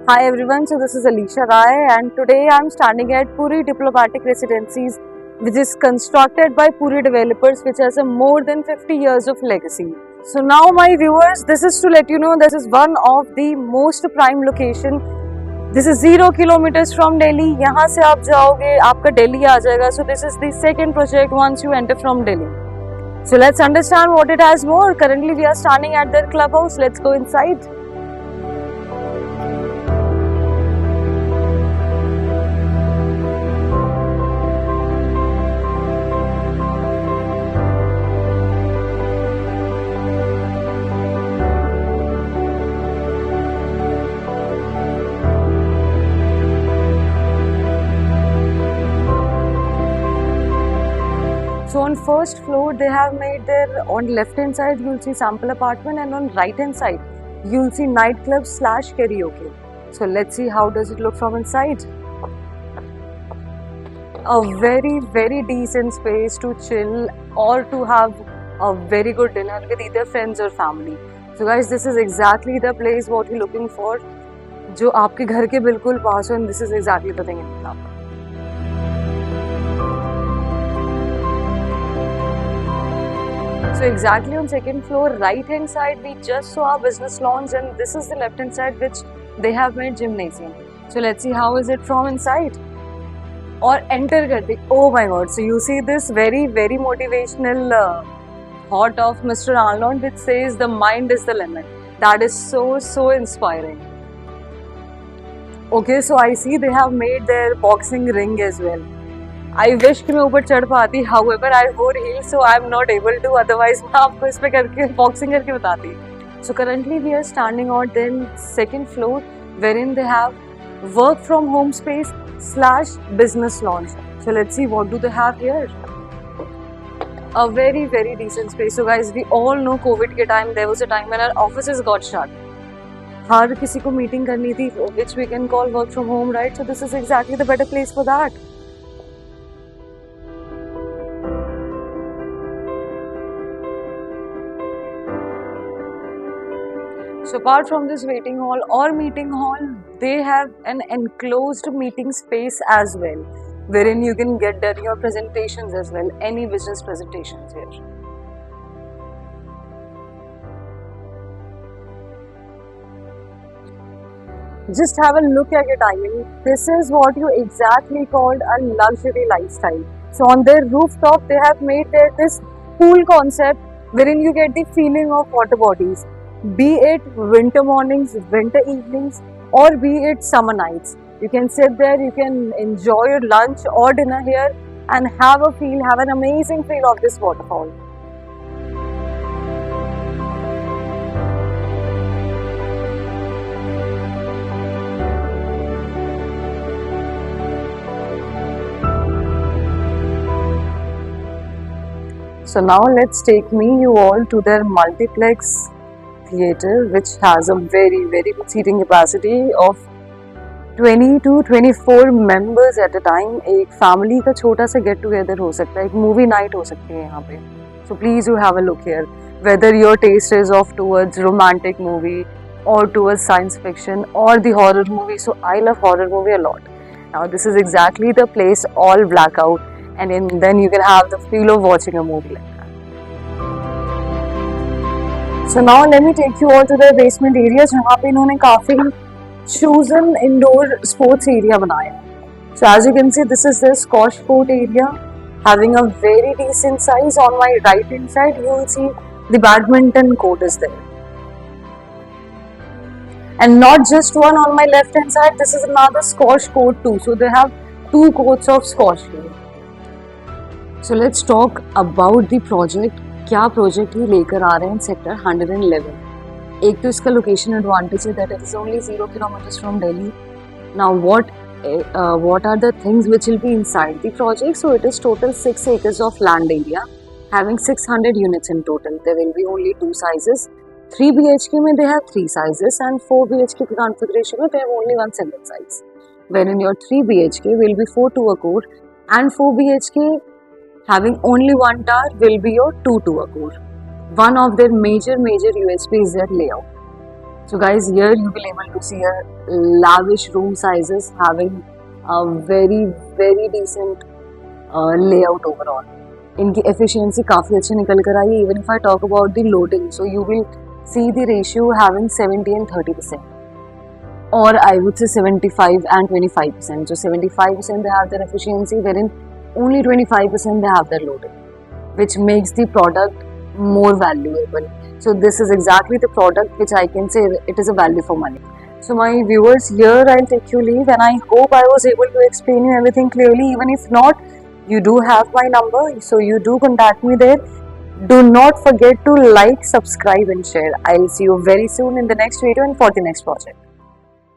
Hi everyone, so this is Alicia Rai and today I'm standing at Puri Diplomatic Residencies, which is constructed by Puri developers, which has a more than 50 years of legacy. So now my viewers, this is to let you know this is one of the most prime location. This is 0 kilometers from Delhi. यहाँ से आप जाओगे आपका दिल्ली आ जाएगा. So this is the second project once you enter from Delhi. So let's understand what it has more. Currently we are standing at their clubhouse. Let's go inside. So on first floor they have made their, on left hand side you'll see sample apartment and on right hand side you'll see nightclub slash karaoke. So let's see how does it look from inside. A very decent space to chill or to have a very good dinner with either friends or family. So guys, this is exactly the place what you're looking for, जो आपके घर के बिल्कुल पास हो, and this is exactly the thing in Napa. So exactly on second floor, right hand side, we just saw our business lounge, and this is the left hand side which they have made gymnasium. So let's see how is it from inside. और enter करते, oh my god! So you see this very motivational thought of Mr. Arnold, which says the mind is the limit. That is so inspiring. Okay, so I see they have made their boxing ring as well. I wish कि मैं ऊपर चढ़ पाती, however I wore heels, so I am not able to. Otherwise मैं आपको इस पे करके boxing करके बताती. So currently we are standing on then second floor, wherein they have work from home space slash business lounge. So let's see what do they have here. A very decent space. So guys, we all know COVID के time there was a time when our offices got shut. हर किसी को meeting करनी थी, which we can call work from home, right? So this is exactly the better place for that. So apart from this waiting hall or meeting hall, they have an enclosed meeting space as well, wherein you can get done your presentations as well, any business presentations here. Just have a look at your timing. This is what you exactly called a luxury lifestyle. So on their rooftop, they have made there this pool concept wherein you get the feeling of water bodies. Be it winter mornings, winter evenings, or be it summer nights. You can sit there, you can enjoy your lunch or dinner here and have an amazing feel of this waterfall. So now let's take you all to their multiplex theatre, which has a very good seating capacity of 20 to 24 members at a time. एक family का छोटा सा get together हो सकता है, एक movie night हो सकती है यहाँ पे. So please you have a look here. Whether your taste is off towards romantic movie or towards science fiction or the horror movie. So I love horror movie a lot. Now this is exactly the place, all blackout, and then you can have the feel of watching a movie like that. So now let me take you all to the basement areas, जहाँ पे इन्होंने काफी chosen indoor sports area बनाया. So as you can see, this is the squash court area, having a very decent size. On my right hand side, you will see the badminton court is there, and not just one. On my left hand side, this is another squash court too. So they have 2 courts of squash here. So let's talk about the project. क्या project ये लेकर आ रहे हैं sector 111. एक तो इसका location advantage है that it is only 0 kilometers from Delhi. Now what are the things which will be inside the project? So it is total 6 acres of land area having 600 units in total. There will be only 2 sizes. 3 BHK में they have 3 sizes and 4 BHK configuration में they have only 1 single size. Wherein your 3 BHK will be 4 to a core and 4 BHK having only 1 tower will be your 2 to a core. One of their major USP is their layout. So guys, here you will able to see a lavish room sizes having a very decent layout overall. इनकी efficiency काफ़ी अच्छी निकल कर आई है. Even if I talk about the loading, so you will see the ratio having 70 and 30%. Or I would say 75 and 25%. So 75% they have their efficiency, wherein only 25% they have their loading, which makes the product more valuable. So this is exactly the product which I can say it is a value for money. So my viewers, here I'll take you leave, and I hope I was able to explain you everything clearly. Even if not, you do have my number, so you do contact me there. Do not forget to like, subscribe and share. I'll see you very soon in the next video and for the next project.